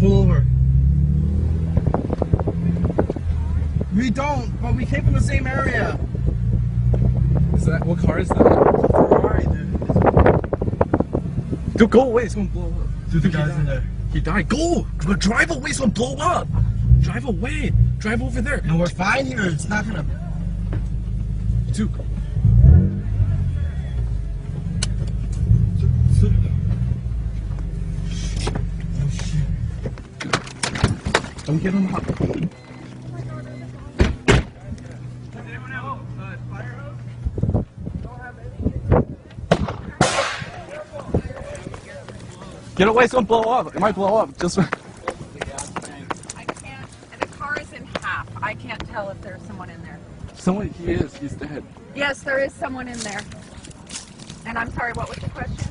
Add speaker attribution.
Speaker 1: pull over. We don't, but we came from the same area.
Speaker 2: Is that, what car is that?
Speaker 1: Ferrari, dude.
Speaker 2: Dude, go away, it's gonna blow up.
Speaker 1: Dude, the guy's in there.
Speaker 2: He died. Go! Drive away, it's gonna blow up! Drive away! Drive over there.
Speaker 1: No, we're fine here. It's not gonna.
Speaker 2: Dude.
Speaker 1: Oh shit. Don't give him hot.
Speaker 2: Get away, it's gonna blow up. It might blow up. Just.
Speaker 3: I can't. The car is in half. I can't tell if there's someone in there.
Speaker 2: Someone, he's dead.
Speaker 3: Yes, there is someone in there. And I'm sorry, what was the question?